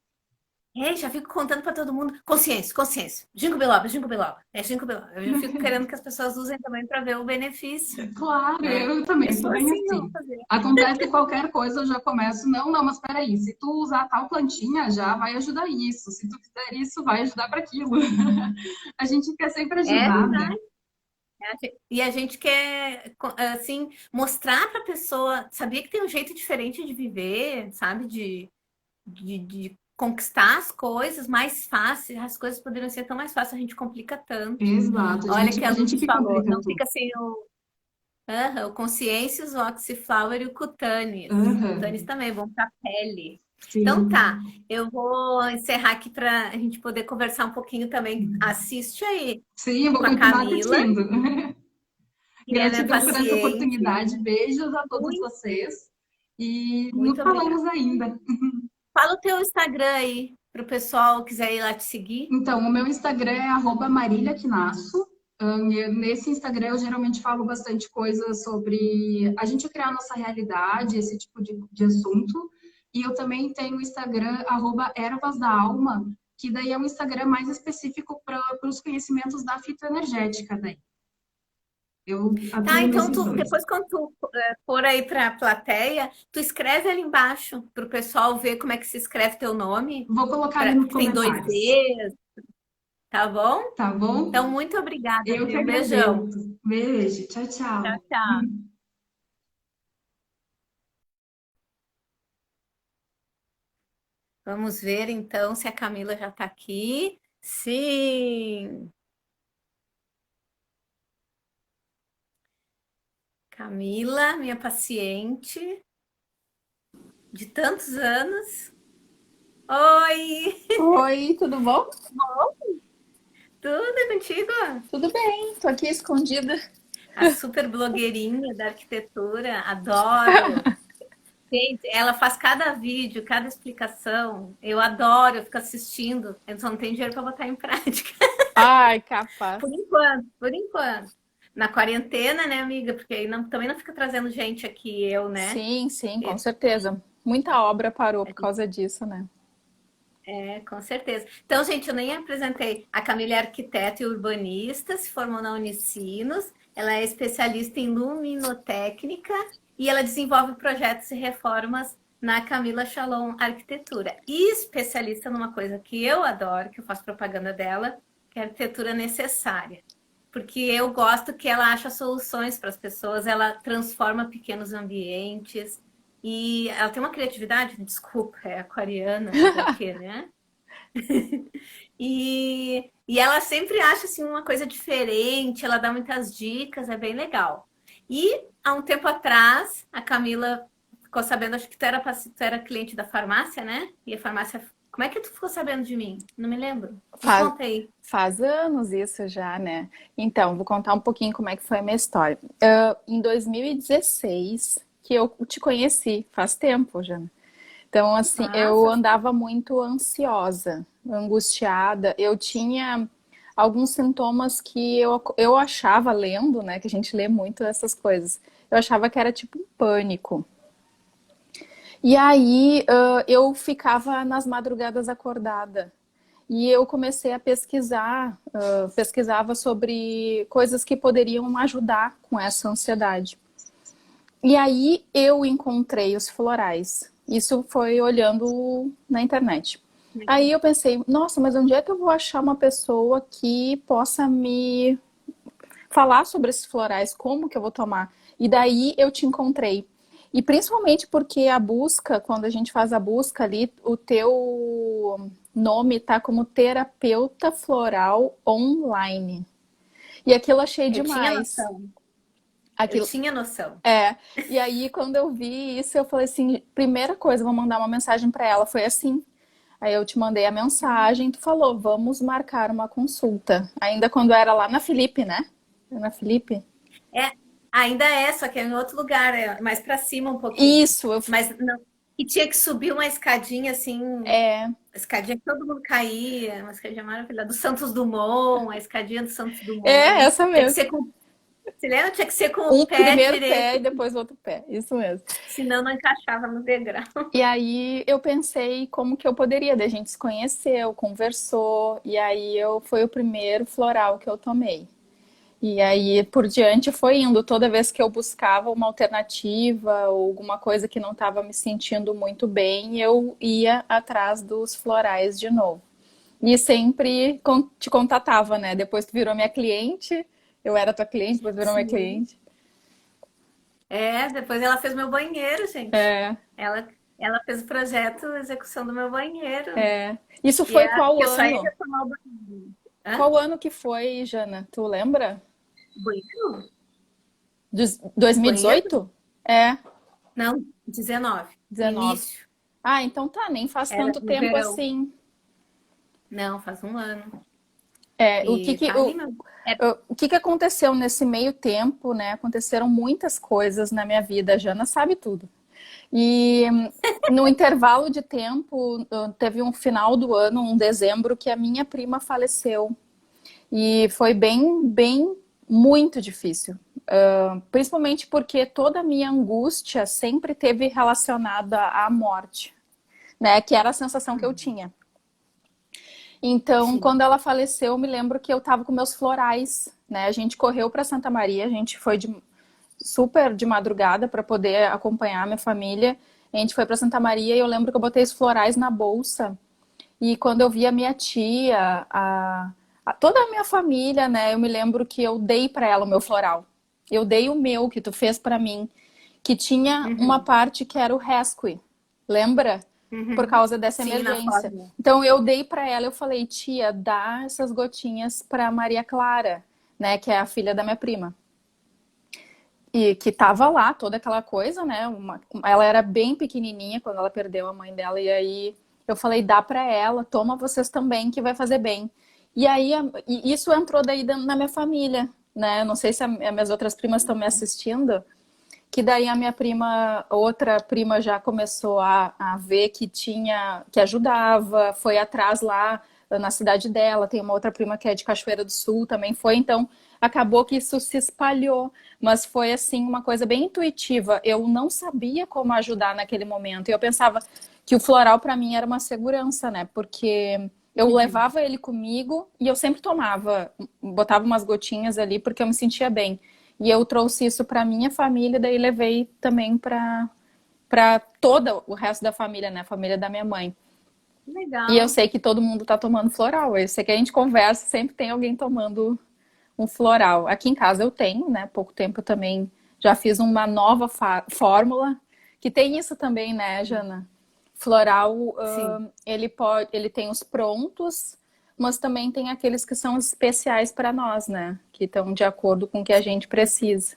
Já fico contando para todo mundo. Consciência, consciência. Ginkgo biloba, ginkgo biloba. É ginkgo biloba. Eu já fico querendo que as pessoas usem também para ver o benefício, Claro, né? eu também Eu sou sou bem assim, eu vou assim. fazer. Acontece qualquer coisa, eu já começo, não, não, mas espera aí, se tu usar tal plantinha, já vai ajudar isso, se tu fizer isso, vai ajudar para aquilo. A gente quer sempre É ajudar, né? verdade. E a gente quer, assim, mostrar para a pessoa, sabia que tem um jeito diferente de viver, sabe? De conquistar as coisas mais fáceis, as coisas poderiam ser tão mais fáceis, a gente complica tanto. Exato, Olha que a a gente Lourdes que falou, complica não tudo. fica sem o Consciências, o Oxyflower e o Cutaneous. Cutaneous Aham, também, bom para pele. Então tá, sim. eu vou encerrar aqui para a gente poder conversar um pouquinho também. Assiste aí Sim, eu vou com a continuar Camila, assistindo. que é minha Gratidão por essa paciente. oportunidade, beijos a todos Muito, vocês e nos muito falamos obrigada. ainda. Fala o teu Instagram aí, para o pessoal que quiser ir lá te seguir. Então, o meu Instagram é @maríliaquinasso. Nesse Instagram eu geralmente falo bastante coisa sobre a gente criar a nossa realidade, esse tipo de assunto. E eu também tenho o Instagram @ervas da alma, que daí é um Instagram mais específico para os conhecimentos da fitoenergética daí. Eu Tá, atuo então nesses tu, dois. depois quando tu for aí para a plateia, tu escreve ali embaixo para o pessoal ver como é que se escreve teu nome, Vou colocar ali nos porque tem dois comentários. Ds. tá bom? Tá bom? Então, muito obrigada, Eu que viu? Beijão. agradeço. Beijo, tchau, Tchau, tchau. tchau. Vamos ver então se a Camila já está aqui. Sim, Camila, minha paciente de tantos anos. Oi, Oi, tudo bom? tudo contigo? Tudo bem, tô aqui escondida. A super blogueirinha da arquitetura, adoro. Gente, ela faz cada vídeo, cada explicação. Eu adoro, eu fico assistindo. Eu só não tenho dinheiro para botar em prática. Ai, capaz. Por enquanto, por enquanto. Na quarentena, né, amiga? Porque aí também não fica trazendo gente aqui, eu, né? Sim, sim, com certeza. Muita obra parou A por gente- causa disso, né? É, com certeza. Então, gente, eu nem apresentei. A Camila é arquiteta e urbanista, se formou na Unicinos. Ela é especialista em luminotécnica e ela desenvolve projetos e reformas na Camila Shalom Arquitetura. E especialista numa coisa que eu adoro, que eu faço propaganda dela, que é a arquitetura necessária. Porque eu gosto que ela acha soluções para as pessoas, ela transforma pequenos ambientes e ela tem uma criatividade, desculpa, é aquariana, fazer o quê, né? E ela sempre acha assim uma coisa diferente, ela dá muitas dicas, é bem legal. E há um tempo atrás, a Camila ficou sabendo, acho que tu era cliente da farmácia, né? E a farmácia. Como é que tu ficou sabendo de mim? Não me lembro. Me Faz, conta aí. faz anos isso já, né? Então, vou contar um pouquinho como é que foi a minha história. Em 2016, que eu te conheci, faz tempo já. Então, assim, eu Nossa, andava muito ansiosa, angustiada. Eu tinha alguns sintomas que eu achava, lendo, né, que a gente lê muito essas coisas, eu achava que era tipo um pânico. E aí, eu ficava nas madrugadas acordada. E eu comecei a pesquisar, pesquisava sobre coisas que poderiam ajudar com essa ansiedade. E aí eu encontrei os florais. Isso foi olhando na internet. Aí eu pensei, nossa, mas onde é que eu vou achar uma pessoa que possa me falar sobre esses florais? Como que eu vou tomar? E daí eu te encontrei. E principalmente porque a busca, quando a gente faz a busca ali, o teu nome tá como terapeuta floral online. E aquilo eu achei eu tinha demais. noção. Eu Aquilo, tinha noção. é, e aí quando eu vi isso, eu falei assim, primeira coisa, vou mandar uma mensagem para ela, foi assim. Aí eu te mandei a mensagem, tu falou, vamos marcar uma consulta. Ainda quando era lá na Felipe, né? Na Felipe? É, ainda é, só que é em outro lugar, é mais para cima um pouquinho. Isso, eu, Mas não. E tinha que subir uma escadinha assim, é, escadinha que todo mundo caía, uma escadinha maravilhosa, do Santos Dumont, a escadinha do Santos é Dumont. essa Tinha que mesmo. ser com, você lembra? Tinha que ser com o Um pé primeiro pé e direito, depois o outro pé, isso mesmo. senão não encaixava no degrau. E aí eu pensei como que eu poderia, daí a gente se conheceu, conversou, e aí eu foi o primeiro floral que eu tomei. E aí, por diante, foi indo. Toda vez que eu buscava uma alternativa ou alguma coisa que não estava me sentindo muito bem, eu ia atrás dos florais de novo. E sempre te contatava, né? Depois tu virou minha cliente, eu era tua cliente, depois virou minha Sim. cliente. É, depois ela fez meu banheiro, gente. É, Ela, ela fez o projeto, execução do meu banheiro. é. Isso E é foi qual que eu só ia ano? tomar o banho. Hã? Qual ano que foi, Jana? Tu lembra? Banheiro? Banheiro? 2018? É, Não, 19. No 19. início. Ah, então tá, nem faz Era tanto no tempo verão. assim. Não, faz um ano. É, E tá ali, meu. É, o que que aconteceu nesse meio tempo, né? Aconteceram muitas coisas na minha vida, a Jana sabe tudo. E no intervalo de tempo, teve um final do ano, um dezembro, que a minha prima faleceu. E foi bem, muito difícil. Principalmente porque toda a minha angústia sempre teve relacionada à morte, né? Que era a sensação que eu tinha. Então, sim. quando ela faleceu, eu me lembro que eu tava com meus florais, né? A gente correu para Santa Maria, a gente foi super de madrugada para poder acompanhar a minha família. A gente foi para Santa Maria e eu lembro que eu botei os florais na bolsa. E quando eu vi a minha tia, Toda a minha família, né? Eu me lembro que eu dei para ela o meu floral. Eu dei o meu que tu fez para mim, que tinha uma Uhum, parte que era o rescue. Lembra? Por uhum. causa dessa Sim, na emergência. fórmula. Então eu dei para ela, eu falei, tia, dá essas gotinhas para Maria Clara, né, que é a filha da minha prima. E que tava lá, toda aquela coisa, né? Ela era bem pequenininha quando ela perdeu a mãe dela, e aí eu falei, dá pra ela, toma vocês também, que vai fazer bem. E aí, e isso entrou daí na minha família, né? Não sei se as minhas outras primas estão me assistindo, que daí a minha prima, outra prima já começou a ver que tinha, que ajudava, foi atrás lá na cidade dela, tem uma outra prima que é de Cachoeira do Sul, também foi, então acabou que isso se espalhou, mas foi assim uma coisa bem intuitiva. Eu não sabia como ajudar naquele momento. E eu pensava que o floral para mim era uma segurança, né? Porque eu Uhum. levava ele comigo e eu sempre tomava, botava umas gotinhas ali porque eu me sentia bem. E eu trouxe isso para minha família, daí levei também para todo o resto da família, né? A família da minha mãe. E eu Legal. sei que todo mundo tá tomando floral. Eu sei que a gente conversa, sempre tem alguém tomando um floral. Aqui em casa eu tenho, né? Pouco tempo eu também já fiz uma nova fórmula que tem isso também, né, Jana? Floral, Sim. ele tem os prontos, mas também tem aqueles que são especiais para nós, né? Que estão de acordo com o que a gente precisa.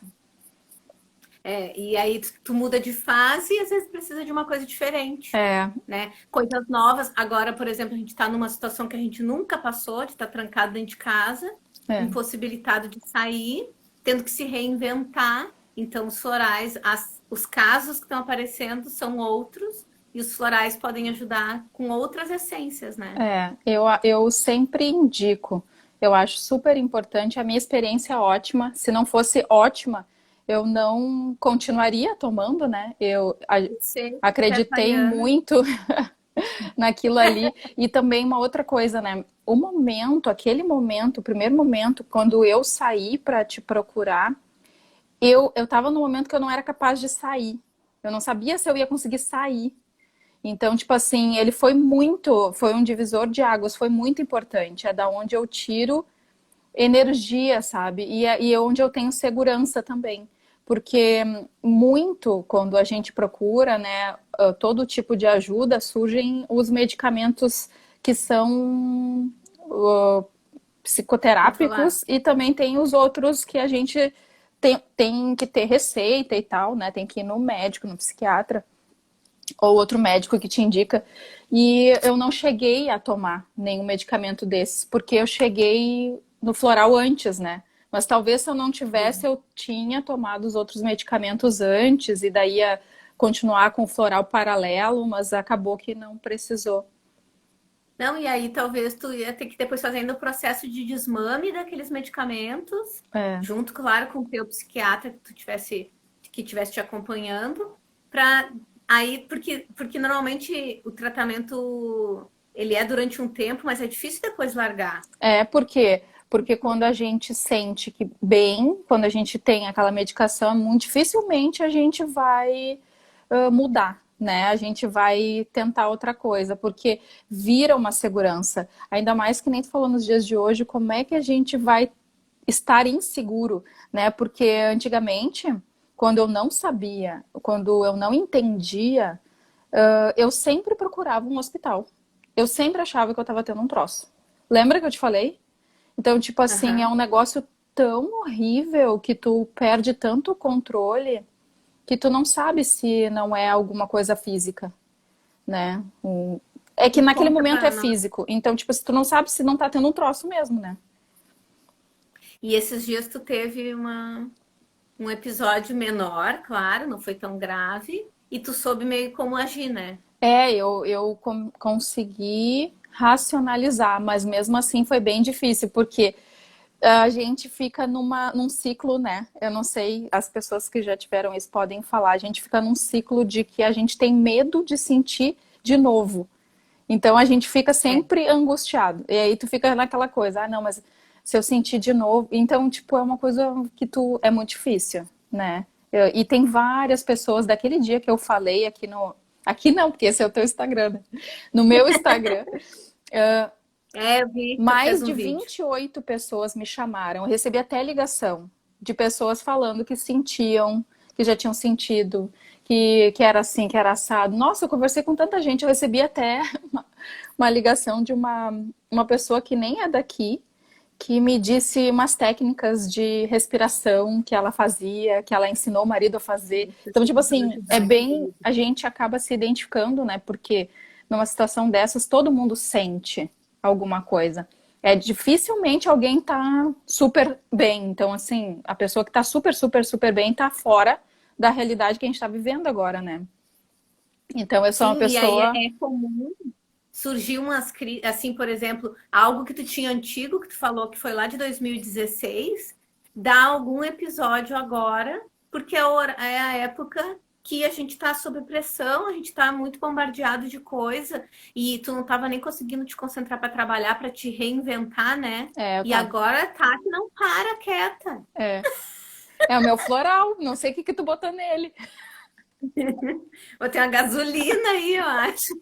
É, e aí tu muda de fase e às vezes precisa de uma coisa diferente, É, né? Coisas novas. Agora, por exemplo, a gente está numa situação que a gente nunca passou, de estar trancado dentro de casa, é. impossibilitado de sair, tendo que se reinventar. Então, os florais, os casos que estão aparecendo são outros, e os florais podem ajudar com outras essências, né? Eu sempre indico. Eu acho super importante. A minha experiência é ótima. Se não fosse ótima, eu não continuaria tomando, né? Sei, Acreditei Pepaiana. muito naquilo ali. E também uma outra coisa, né? O momento, aquele momento, o primeiro momento, quando eu saí para te procurar, eu tava no momento que eu não era capaz de sair. Eu não sabia se eu ia conseguir sair. Então, tipo assim, ele foi um divisor de águas, foi muito importante. É da onde eu tiro energia, sabe? E é onde eu tenho segurança também. Porque muito, quando a gente procura, né, todo tipo de ajuda, surgem os medicamentos que são Controlar. psicoterápicos e também tem os outros que a gente tem que ter receita e tal, né? Tem que ir no médico, no psiquiatra ou outro médico que te indica. E eu não cheguei a tomar nenhum medicamento desses, porque eu cheguei no floral antes, né? Mas talvez se eu não tivesse, eu tinha tomado os outros medicamentos antes e daí ia continuar com o floral paralelo, mas acabou que não precisou. Não, e aí talvez tu ia ter que depois fazendo o processo de desmame daqueles medicamentos, É. junto, claro, com o teu psiquiatra que tivesse te acompanhando, para aí, porque normalmente o tratamento ele é durante um tempo, mas é difícil depois largar. Porque quando a gente sente que bem, quando a gente tem aquela medicação, muito dificilmente a gente vai mudar, né? A gente vai tentar outra coisa, porque vira uma segurança. Ainda mais que nem tu falou nos dias de hoje, como é que a gente vai estar inseguro, né? Porque antigamente, quando eu não sabia, quando eu não entendia, eu sempre procurava um hospital. Eu sempre achava que eu estava tendo um troço. Lembra que eu te falei? Então, tipo assim, é Aham. um negócio tão horrível que tu perde tanto o controle que tu não sabe se não é alguma coisa física, né? É que E naquele conta momento é para nós. físico. Então, tipo, se tu não sabe se não tá tendo um troço mesmo, né? E esses dias tu teve um episódio menor, claro, não foi tão grave, e tu soube meio como agir, né? Eu consegui racionalizar, mas mesmo assim foi bem difícil, porque a gente fica num ciclo, né? Eu não sei, as pessoas que já tiveram isso podem falar, a gente fica num ciclo de que a gente tem medo de sentir de novo. Então a gente fica É. sempre angustiado. E aí tu fica naquela coisa, ah, não, mas se eu sentir de novo. Então, tipo, é uma coisa que tu é muito difícil, né? E tem várias pessoas daquele dia que eu falei aqui no. Aqui não, porque esse é o teu Instagram, né? No meu Instagram. É, eu vi que tu fez Mais um de vídeo. 28 pessoas me chamaram. Eu recebi até ligação de pessoas falando que sentiam, que já tinham sentido, que era assim, que era assado. Nossa, eu conversei com tanta gente. Eu recebi até uma ligação de uma pessoa que nem é daqui, que me disse umas técnicas de respiração que ela fazia, que ela ensinou o marido a fazer. Então, tipo assim, é bem. A gente acaba se identificando, né? Porque numa situação dessas, todo mundo sente alguma coisa. É dificilmente alguém tá super bem. Então, assim, a pessoa que tá super, super, super bem tá fora da realidade que a gente tá vivendo agora, né? Então, eu sou uma Sim, e aí pessoa. é comum surgir umas crises, assim, por exemplo, algo que tu tinha antigo, que tu falou que foi lá de 2016, dá algum episódio agora, porque é a época que a gente tá sob pressão, a gente tá muito bombardeado de coisa, e tu não tava nem conseguindo te concentrar para trabalhar, para te reinventar, né? É, eu E tava. agora tá que não para quieta. É. É o meu floral, não sei o que que tu botou nele. Vou ter uma gasolina aí, eu acho.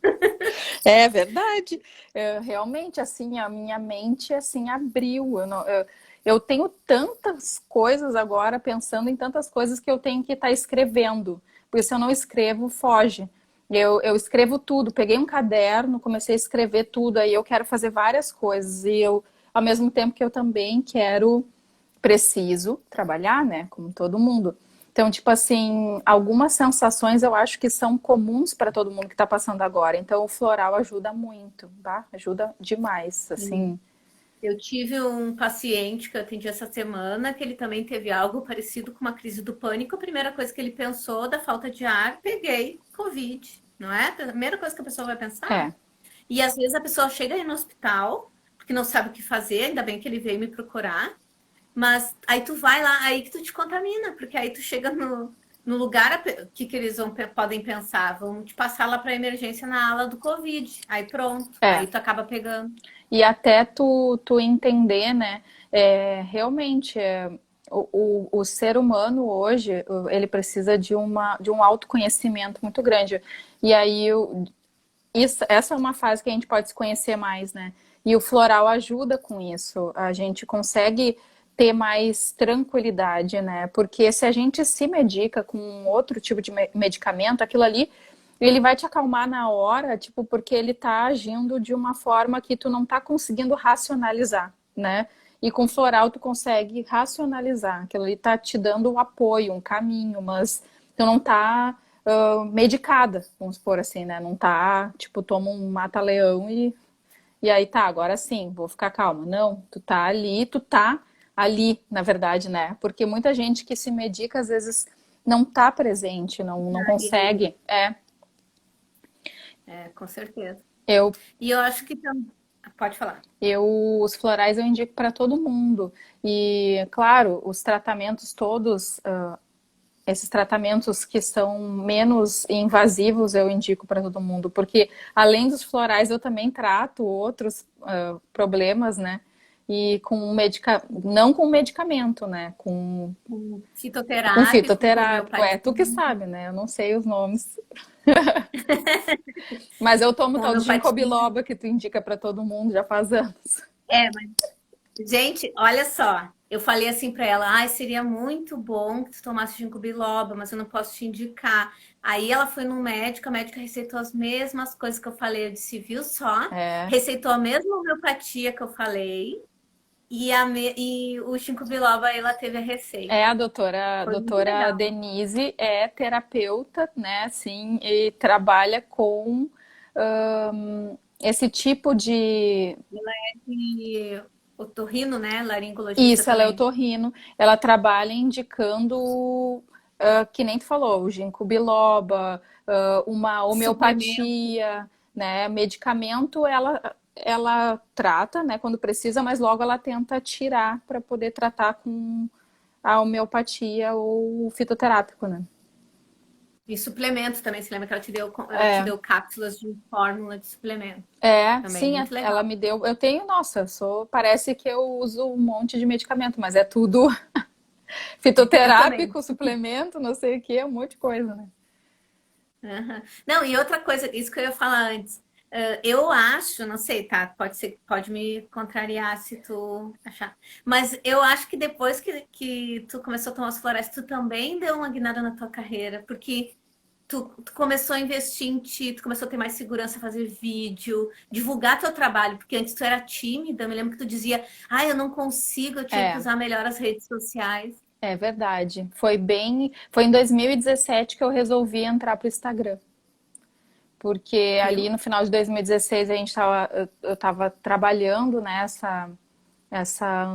É verdade. Realmente, assim, a minha mente, assim, abriu. Eu tenho tantas coisas agora, pensando em tantas coisas que eu tenho que estar escrevendo. Porque se eu não escrevo, foge. Eu escrevo tudo. Peguei um caderno, comecei a escrever tudo. Aí eu quero fazer várias coisas. E eu, ao mesmo tempo que eu também preciso trabalhar, né? Como todo mundo. Então, tipo assim, algumas sensações eu acho que são comuns para todo mundo que está passando agora. Então, o floral ajuda muito, tá? Ajuda demais, assim. Eu tive um paciente que eu atendi essa semana, que ele também teve algo parecido com uma crise do pânico. A primeira coisa que ele pensou da falta de ar, peguei Covid, não é? A primeira coisa que a pessoa vai pensar. É, E às vezes a pessoa chega aí no hospital, porque não sabe o que fazer, ainda bem que ele veio me procurar. Mas aí tu vai lá, aí que tu te contamina, porque aí tu chega no lugar, o que eles podem pensar? Vão te passar lá para emergência na ala do Covid. Aí pronto, aí é. tu acaba pegando. E até tu entender, né? Realmente, o ser humano hoje, ele precisa de um autoconhecimento muito grande. E aí, essa é uma fase que a gente pode se conhecer mais, né? E o floral ajuda com isso. A gente consegue ter mais tranquilidade, né? Porque se a gente se medica com outro tipo de medicamento, aquilo ali, ele vai te acalmar na hora, tipo, porque ele tá agindo de uma forma que tu não tá conseguindo racionalizar, né? E com floral tu consegue racionalizar. Aquilo ali tá te dando um apoio, um caminho, mas tu não tá medicada, vamos supor assim, né? Não tá, tipo, toma um mata-leão e aí tá, agora sim, vou ficar calma. Não, tu tá ali, na verdade, né? Porque muita gente que se medica, às vezes, não tá presente, não consegue. Com certeza. Eu, E eu acho que também. Pode falar. os florais eu indico para todo mundo. E, claro, os tratamentos todos, esses tratamentos que são menos invasivos, eu indico para todo mundo, porque além dos florais, eu também trato outros problemas, né? E não com medicamento, né? Com Com fitoterápico, com fitoterápico. homeopatia. É, tu que sabe, né? Eu não sei os nomes. Mas eu tomo Com tal de ginkgo homeopatia. biloba que tu indica para todo mundo já faz anos. É, mas, gente, olha só. Eu falei assim pra ela, ai, seria muito bom que tu tomasse ginkgo biloba, mas eu não posso te indicar. Aí ela foi no médico, a médica receitou as mesmas coisas que eu falei, eu disse, viu só? É, Receitou a mesma homeopatia que eu falei, e o ginkgo biloba, ela teve a receita. a Foi muito doutora legal. Denise é terapeuta, né, assim, e trabalha com esse tipo de... E otorrino, né? Laringologista Isso, ela é também. otorrino, ela trabalha indicando, que nem tu falou, o ginkgo biloba, uma Suplemento. homeopatia, né, medicamento ela trata, né, quando precisa, mas logo ela tenta tirar para poder tratar com a homeopatia ou o fitoterápico, né. E suplemento também. Se lembra que ela te É, deu cápsulas de fórmula de suplemento. Também, sim, muito ela legal. me deu. Eu tenho, nossa, parece que eu uso um monte de medicamento, mas é tudo Eu também. fitoterápico, suplemento, não sei o que, um monte de coisa, né? Aham. Não, e outra coisa, isso que eu ia falar antes. Eu acho, não sei, tá? Pode ser, pode me contrariar se tu achar. Mas eu acho que depois que tu começou a tomar os florais, tu também deu uma guinada na tua carreira, porque tu começou a investir em ti, tu começou a ter mais segurança, fazer vídeo, divulgar teu trabalho, porque antes tu era tímida, eu me lembro que tu dizia, eu não consigo, eu tinha que É, usar melhor as redes sociais. é verdade. Foi em 2017 que eu resolvi entrar pro Instagram. Porque ali Viu? no final de 2016 eu estava trabalhando nessa essa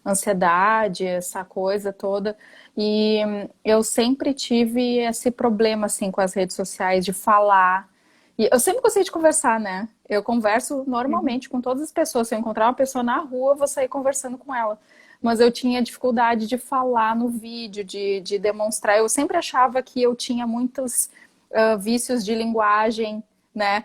ansiedade, essa coisa toda. E eu sempre tive esse problema assim com as redes sociais de falar. E eu sempre gostei de conversar, né? Eu converso Uhum. normalmente com todas as pessoas. Se eu encontrar uma pessoa na rua, eu vou sair conversando com ela. Mas eu tinha dificuldade de falar no vídeo, de demonstrar. Eu sempre achava que eu tinha muitos vícios de linguagem, né?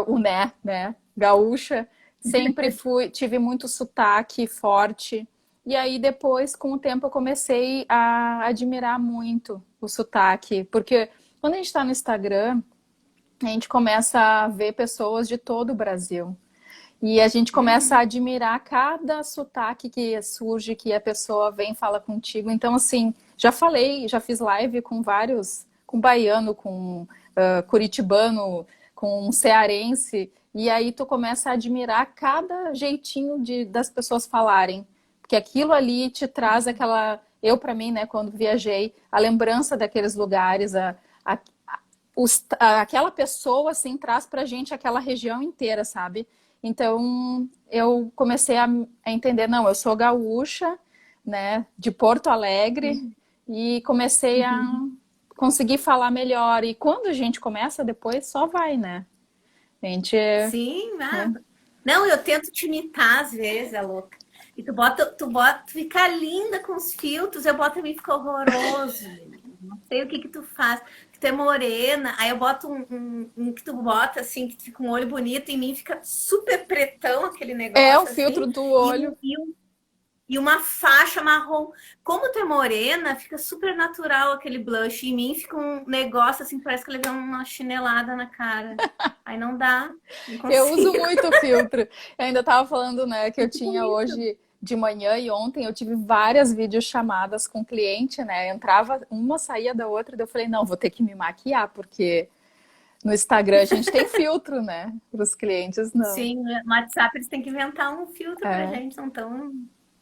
O né? Gaúcha. Sempre tive muito sotaque forte. E aí depois, com o tempo, eu comecei a admirar muito o sotaque, porque quando a gente está no Instagram, a gente começa a ver pessoas de todo o Brasil. E a gente começa a Uhum. admirar cada sotaque que surge, que a pessoa vem e fala contigo. Então, assim, já fiz live com vários, com baiano, com curitibano, com um cearense, e aí tu começa a admirar cada jeitinho das pessoas falarem. Porque aquilo ali te traz aquela. Eu, para mim, né, quando viajei, a lembrança daqueles lugares, a, aquela pessoa assim traz pra gente aquela região inteira, sabe? Então eu comecei a entender, não, eu sou gaúcha, né, de Porto Alegre Uhum. e comecei a conseguir falar melhor. E quando a gente começa, depois só vai, né? A gente, Sim, né? não, eu tento te imitar às vezes, é louca. E tu fica linda com os filtros, eu boto em mim fica horroroso. Não sei o que tu faz. Que tu é morena, aí eu boto um que tu bota assim, que fica um olho bonito, em mim fica super pretão aquele É o negócio filtro assim. do E, olho. e uma faixa marrom. Como tu é morena, fica super natural aquele blush. Em mim fica um negócio assim, parece que eu levei uma chinelada na cara. Aí não dá, não Eu uso consigo. muito filtro. Eu ainda estava falando, né, que eu Eu fico tinha isso. hoje de manhã e ontem eu tive várias videochamadas com cliente, né? Entrava uma, saía da outra, daí eu falei, não, vou ter que me maquiar, porque no Instagram a gente tem filtro, né? Para os clientes, não. Sim, no WhatsApp eles têm que inventar um filtro pra É. gente, não estão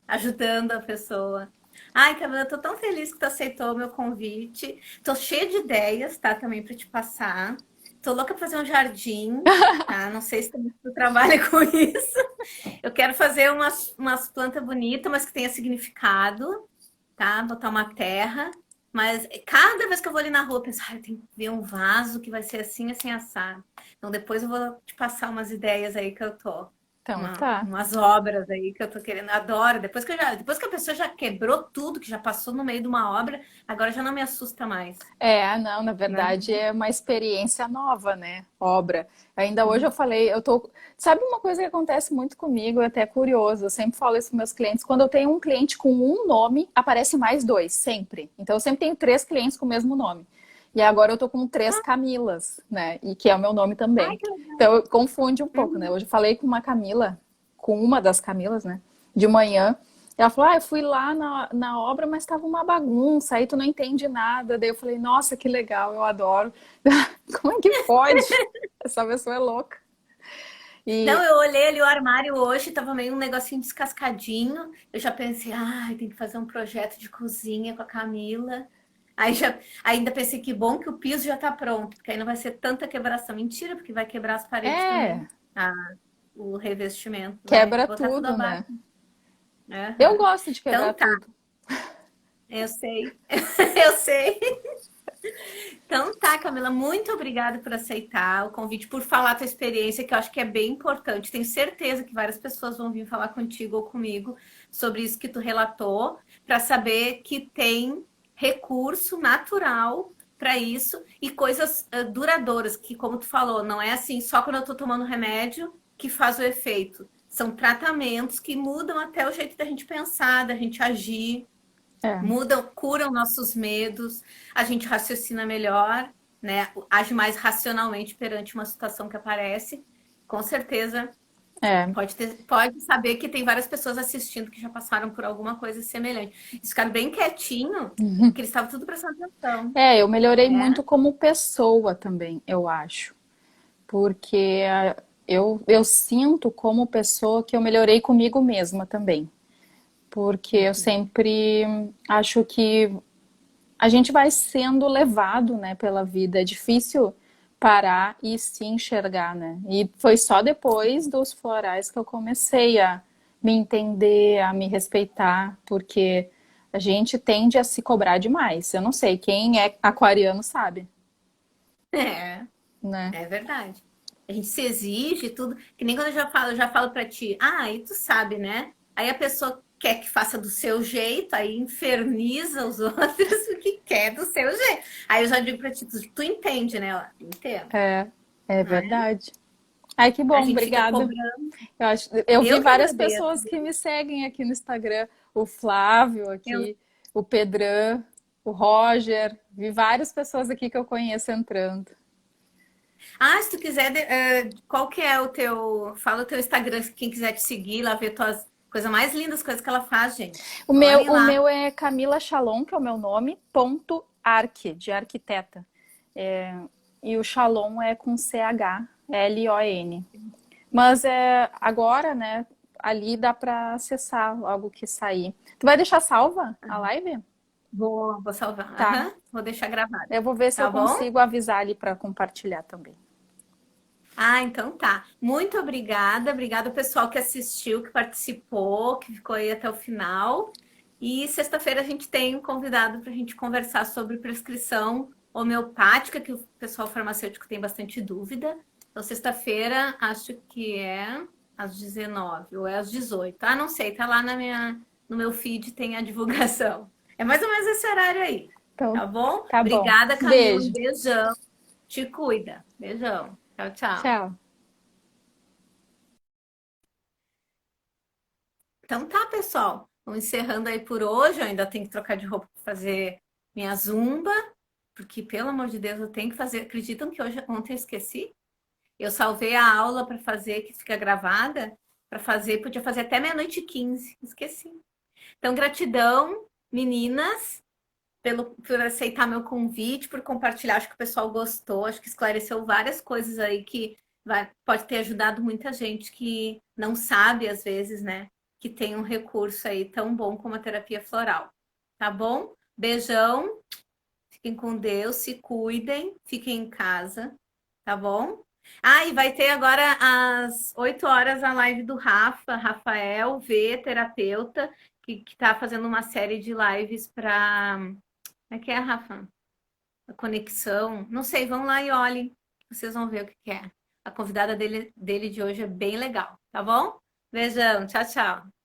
ajudando a pessoa. Ai, Camila, eu tô tão feliz que tu aceitou o meu convite. Tô cheia de ideias, tá, também para te passar. Tô louca pra fazer um jardim, tá? Não sei se tu trabalha com isso. Eu quero fazer umas plantas bonitas, mas que tenha significado, tá? Botar uma terra. Mas cada vez que eu vou ali na rua, eu penso, eu tenho que ver um vaso que vai ser assim, assim, assado. Então depois eu vou te passar umas ideias aí que eu tô. Então tá. Umas obras aí que eu tô querendo. Adoro. Depois que a pessoa já quebrou tudo, que já passou no meio de uma obra, agora já não me assusta mais, Não, na né? verdade é uma experiência nova, né? Obra. Ainda hoje eu falei, eu tô. Sabe uma coisa que acontece muito comigo, é até curioso, eu sempre falo isso para meus clientes, quando eu tenho um cliente com um nome, aparece mais dois, sempre. Então eu sempre tenho três clientes com o mesmo nome. E agora eu tô com três Camilas, né? E que é o meu nome Ai, também. que legal. Então confunde um pouco, né? Uhum. Hoje eu falei com uma Camila, com uma das Camilas, né? De manhã. Ela falou: eu fui lá na obra, mas estava uma bagunça, aí tu não entende nada. Daí eu falei: nossa, que legal, eu adoro. Como é que pode? Essa pessoa é louca. Não, E eu olhei ali o armário hoje, tava meio um negocinho descascadinho. Eu já pensei, ai, tem que fazer um projeto de cozinha com a Camila. Ainda pensei que bom que o piso já tá pronto, porque aí não vai ser tanta quebração. Mentira, porque vai quebrar as paredes é, também. O revestimento vai quebra botar tudo tudo, abaixo. né? Eu Aham. gosto de quebrar Então tá, tudo. eu sei. Eu sei. Então tá, Camila, muito obrigada por aceitar o convite, por falar a tua experiência, que eu acho que é bem importante. Tenho certeza que várias pessoas vão vir falar contigo ou comigo sobre isso que tu relatou, para saber que tem recurso natural para isso e coisas duradouras, que como tu falou, não é assim só quando eu tô tomando remédio que faz o efeito. São tratamentos que mudam até o jeito da gente pensar, da gente agir, É, mudam, curam nossos medos, a gente raciocina melhor, né? Age mais racionalmente perante uma situação que aparece. com certeza É. pode saber que tem várias pessoas assistindo que já passaram por alguma coisa semelhante. Eles ficaram bem quietinho, porque eles estavam tudo prestando atenção. É, eu melhorei É, muito como pessoa também, eu acho. Porque eu sinto como pessoa que eu melhorei comigo mesma também. Porque eu sempre acho que a gente vai sendo levado, né, pela vida. É difícil parar e se enxergar, né? E foi só depois dos florais que eu comecei a me entender, a me respeitar, porque a gente tende a se cobrar demais. Eu não sei, quem é aquariano sabe, é, né? é verdade. A gente se exige tudo, que nem quando eu já falo pra ti, e tu sabe, né? Aí a pessoa quer que faça do seu jeito, aí inferniza os outros porque quer do seu jeito. Aí eu já digo pra ti, tu entende, né? Entendo, É, é né? verdade. Ai, que A bom, gente fica obrigada. cobrando. Eu vi Eu que várias agradeço. pessoas que me seguem aqui no Instagram, o Flávio Eu, aqui, o Pedrão, o Roger, vi várias pessoas aqui que eu conheço entrando. se tu quiser, qual que é o teu. Fala o teu Instagram, quem quiser te seguir, lá ver tuas coisas mais lindas, coisas que ela faz, gente. Olhem O lá. meu é Camila Shalom, que é o meu nome, ponto arque, de arquiteta. E o Shalom é com CH, Lon. Mas agora, né, ali dá para acessar logo que sair. Tu vai deixar salva a live? Vou salvar. Tá. Aham, vou deixar gravado. Eu vou ver se eu Tá bom? consigo avisar ali para compartilhar também. Então tá. Muito obrigada. Obrigada ao pessoal que assistiu, que participou, que ficou aí até o final. E sexta-feira a gente tem um convidado para a gente conversar sobre prescrição homeopática, que o pessoal farmacêutico tem bastante dúvida. Então, sexta-feira, acho que é às 19 ou é às 18. Não sei, tá lá no meu feed, tem a divulgação. É mais ou menos esse horário aí, Então, tá bom? tá bom. Obrigada, Camila. Um Beijo. beijão. Te cuida. Beijão. Tchau, tchau. Tchau. Então tá, pessoal. Vamos encerrando aí por hoje. Eu ainda tenho que trocar de roupa para fazer minha zumba, porque, pelo amor de Deus, eu tenho que fazer. Acreditam que ontem eu esqueci? Eu salvei a aula para fazer, que fica gravada, para fazer, podia fazer até meia-noite e 15. Esqueci. Então, gratidão, meninas, por aceitar meu convite, por compartilhar. Acho que o pessoal gostou, acho que esclareceu várias coisas aí que pode ter ajudado muita gente que não sabe, às vezes, né? Que tem um recurso aí tão bom como a terapia floral. Tá bom? Beijão, fiquem com Deus, se cuidem, fiquem em casa, tá bom? E vai ter agora às 8 horas a live do Rafael V, terapeuta, que está fazendo uma série de lives para. Como é que é, Rafa? A conexão. Não sei, vão lá e olhem. Vocês vão ver o que que é. A convidada dele de hoje é bem legal, tá bom? Beijão, tchau, tchau.